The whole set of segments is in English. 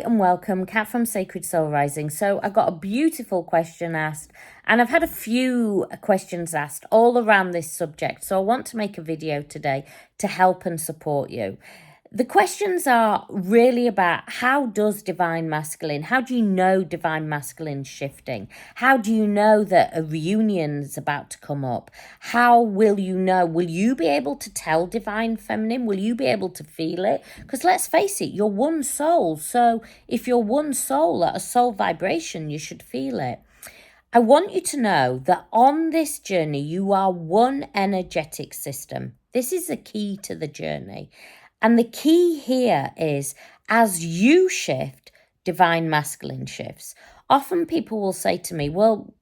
And welcome, Kat from Sacred Soul Rising. So I got a beautiful question asked, and I've had a few questions asked all around this subject. So I want to make a video today to help and support you. The questions are really about how does divine masculine, how do you know divine masculine's shifting? How do you know that a reunion is about to come up? How will you know? Will you be able to tell divine feminine? Will you be able to feel it? Because let's face it, you're one soul. So if you're one soul at a soul vibration, you should feel it. I want you to know that on this journey, you are one energetic system. This is the key to the journey. And the key here is as you shift, divine masculine shifts. Often people will say to me, well,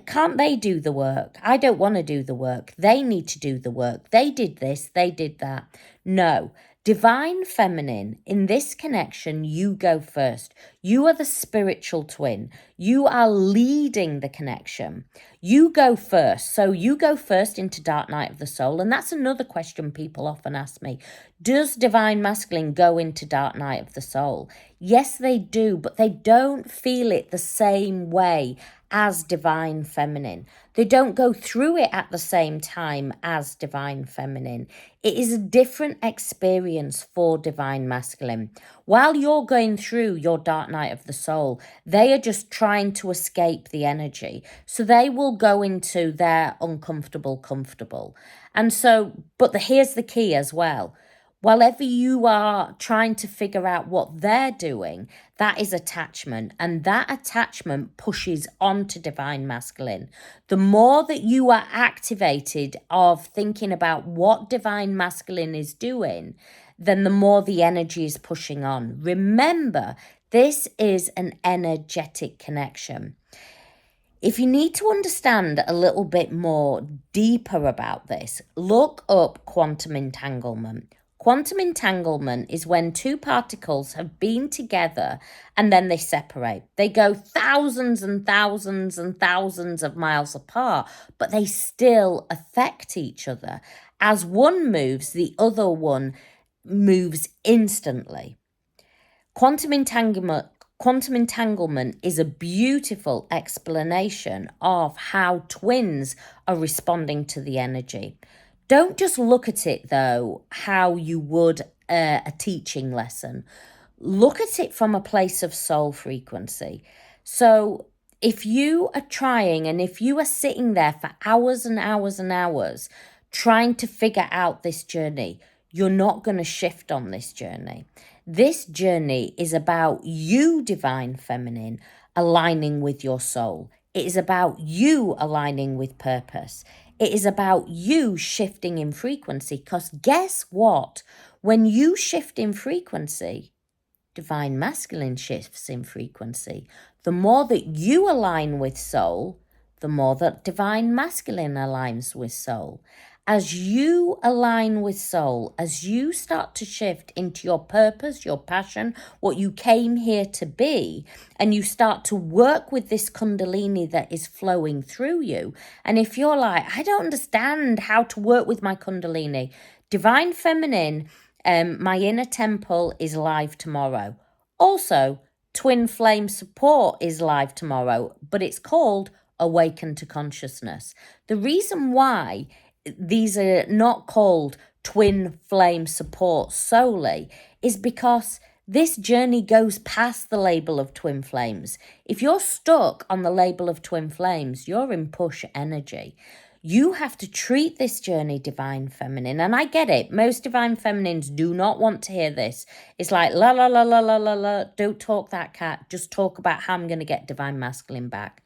can't they do the work? I don't want to do the work. They need to do the work. They did this, they did that. No. Divine feminine, in this connection, you go first. You are the spiritual twin. You are leading the connection. You go first. So you go first into dark night of the soul. And that's another question people often ask me. Does divine masculine go into dark night of the soul? Yes, they do, but they don't feel it the same way as divine feminine. They don't go through it at the same time as divine feminine. It is a different experience for divine masculine. While you're going through your dark night of the soul, they are just trying to escape the energy. So they will go into their uncomfortable, comfortable. And so, here's the key as well. Whatever you are trying to figure out what they're doing, that is attachment. And that attachment pushes onto divine masculine. The more that you are activated of thinking about what divine masculine is doing, then the more the energy is pushing on. Remember, this is an energetic connection. If you need to understand a little bit more deeper about this, look up quantum entanglement. Quantum entanglement is when two particles have been together and then they separate. They go thousands and thousands and thousands of miles apart, but they still affect each other. As one moves, the other one moves instantly. Quantum entanglement is a beautiful explanation of how twins are responding to the energy. Don't just look at it, though, how you would a teaching lesson. Look at it from a place of soul frequency. So if you are trying and if you are sitting there for hours and hours and hours trying to figure out this journey, you're not going to shift on this journey. This journey is about you, divine feminine, aligning with your soul. It is about you aligning with purpose. It is about you shifting in frequency, because guess what? When you shift in frequency, divine masculine shifts in frequency. The more that you align with soul, the more that divine masculine aligns with soul. As you align with soul, as you start to shift into your purpose, your passion, what you came here to be, and you start to work with this kundalini that is flowing through you. And if you're like, I don't understand how to work with my kundalini, divine feminine, my inner temple is live tomorrow. Also, twin flame support is live tomorrow, but it's called Awaken to Consciousness. The reason why these are not called twin flame support solely is because this journey goes past the label of twin flames. If you're stuck on the label of twin flames, you're in push energy. You have to treat this journey divine feminine. And I get it. Most divine feminines do not want to hear this. It's like, la, la, la, la, la, la, la. Don't talk that, Kat. Just talk about how I'm going to get divine masculine back.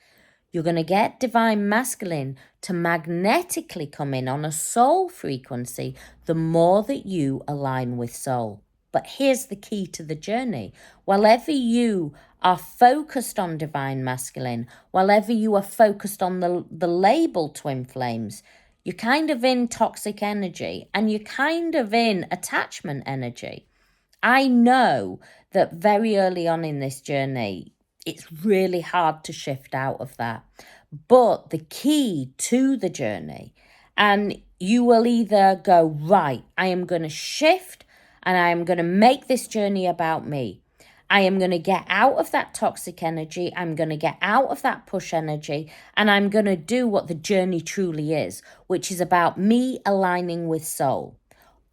You're going to get divine masculine to magnetically come in on a soul frequency the more that you align with soul. But here's the key to the journey. Wherever you are focused on divine masculine, wherever you are focused on the label twin flames, you're kind of in toxic energy and you're kind of in attachment energy. I know that very early on in this journey, it's really hard to shift out of that. But the key to the journey, and you will either go, right, I am going to shift and I am going to make this journey about me. I am going to get out of that toxic energy. I'm going to get out of that push energy, and I'm going to do what the journey truly is, which is about me aligning with soul.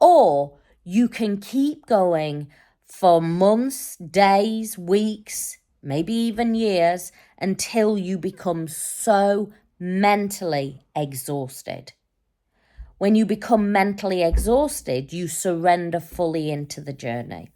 Or you can keep going for months, days, weeks, maybe even years, until you become so mentally exhausted. When you become mentally exhausted, you surrender fully into the journey.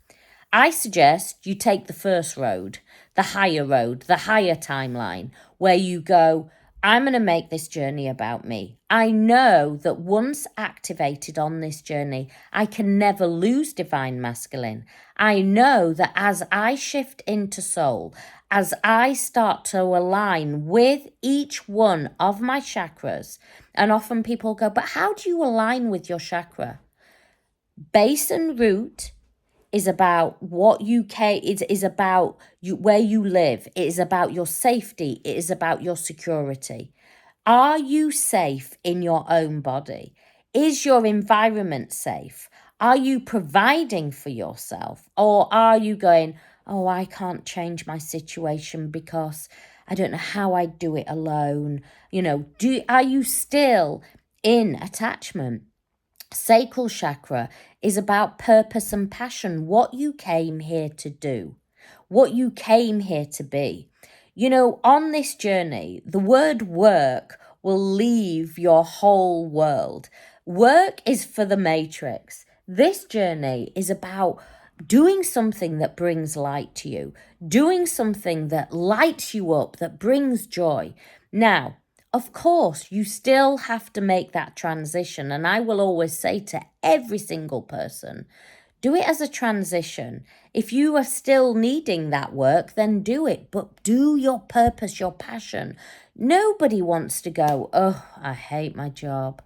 I suggest you take the first road, the higher timeline, where you go, I'm going to make this journey about me. I know that once activated on this journey, I can never lose divine masculine. I know that as I shift into soul, as I start to align with each one of my chakras, and often people go, but how do you align with your chakra? Base and root is about what you is about you, where you live. It is about your safety. It is about your security. Are you safe in your own body? Is your environment safe? Are you providing for yourself? Or are you going, oh, I can't change my situation because I don't know how I do it alone? Are you still in attachment? Sacral chakra is about purpose and passion, what you came here to do, what you came here to be. On this journey, the word work will leave your whole world. Work is for the matrix. This journey is about doing something that brings light to you, doing something that lights you up, that brings joy. Now, of course, you still have to make that transition. And I will always say to every single person, do it as a transition. If you are still needing that work, then do it. But do your purpose, your passion. Nobody wants to go, oh, I hate my job.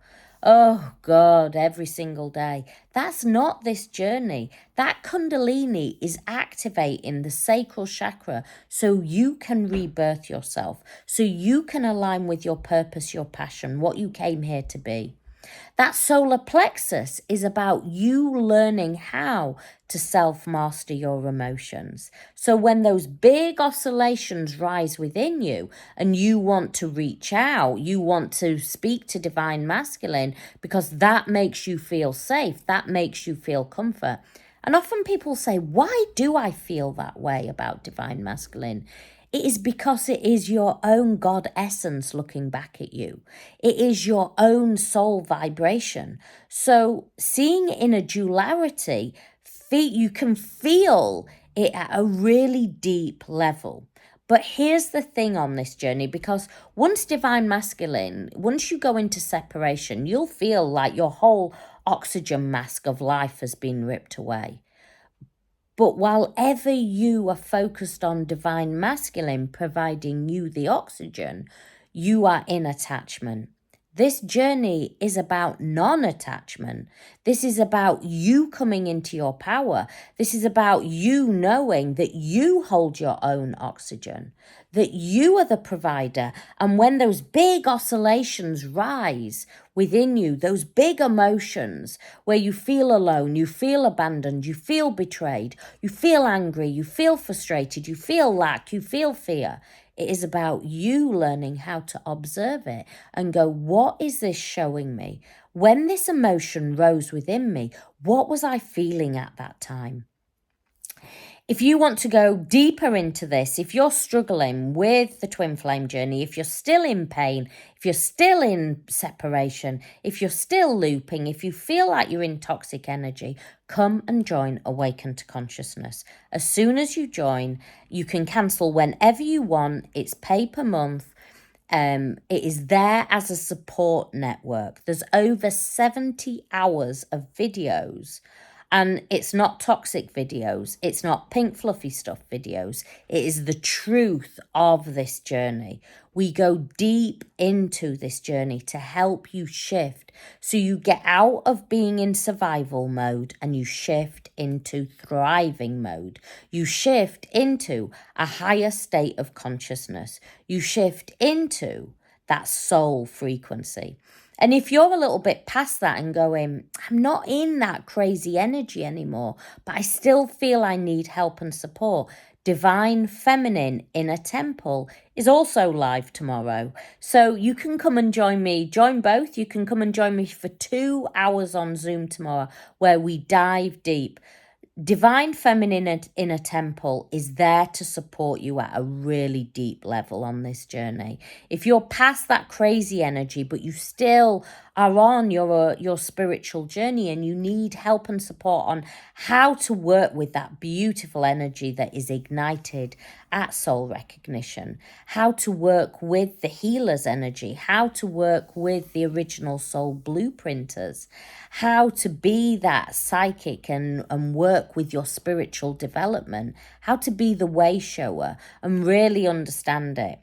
Oh, God, every single day. That's not this journey. That Kundalini is activating the sacral chakra so you can rebirth yourself, so you can align with your purpose, your passion, what you came here to be. That solar plexus is about you learning how to self-master your emotions. So when those big oscillations rise within you and you want to reach out, you want to speak to divine masculine because that makes you feel safe, that makes you feel comfort. And often people say, why do I feel that way about divine masculine? It is because it is your own God essence looking back at you. It is your own soul vibration. So seeing it in a duality, you can feel it at a really deep level. But here's the thing on this journey, because once divine masculine, once you go into separation, you'll feel like your whole oxygen mask of life has been ripped away. But while ever you are focused on divine masculine providing you the oxygen, you are in attachment. This journey is about non-attachment. This is about you coming into your power. This is about you knowing that you hold your own oxygen, that you are the provider. And when those big oscillations rise within you, those big emotions where you feel alone, you feel abandoned, you feel betrayed, you feel angry, you feel frustrated, you feel lack, you feel fear, it is about you learning how to observe it and go, what is this showing me? When this emotion rose within me, what was I feeling at that time? If you want to go deeper into this, if you're struggling with the twin flame journey, if you're still in pain, if you're still in separation, if you're still looping, if you feel like you're in toxic energy, come and join Awaken to Consciousness. As soon as you join, you can cancel whenever you want. It's pay per month. It is there as a support network. There's over 70 hours of videos. And it's not toxic videos. It's not pink fluffy stuff videos. It is the truth of this journey. We go deep into this journey to help you shift. So you get out of being in survival mode and you shift into thriving mode. You shift into a higher state of consciousness. You shift into that soul frequency. And if you're a little bit past that and going, I'm not in that crazy energy anymore, but I still feel I need help and support, Divine Feminine Inner Temple is also live tomorrow. So you can come and join me, join both. You can come and join me for 2 hours on Zoom tomorrow where we dive deep. Divine Feminine Inner Temple is there to support you at a really deep level on this journey. If you're past that crazy energy, but you still are on your spiritual journey and you need help and support on how to work with that beautiful energy that is ignited at soul recognition, how to work with the healer's energy, how to work with the original soul blueprinters, how to be that psychic and work with your spiritual development, how to be the way shower and really understand it.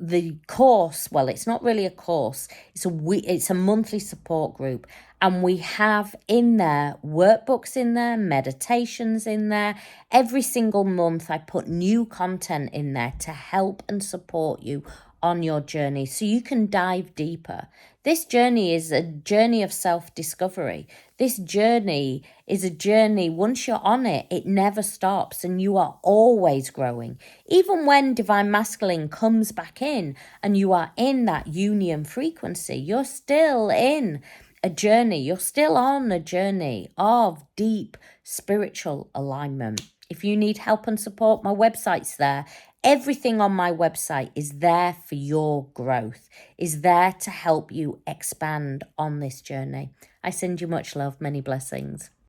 The course, well, it's not really a course, it's a monthly support group, and we have in there workbooks in there, meditations in there. Every single month I put new content in there to help and support you on your journey so you can dive deeper. This journey is a journey of self-discovery. This journey is a journey, once you're on it, it never stops and you are always growing. Even when Divine Masculine comes back in and you are in that union frequency, you're still in a journey. You're still on a journey of deep spiritual alignment. If you need help and support, my website's there. Everything on my website is there for your growth, is there to help you expand on this journey. I send you much love, many blessings.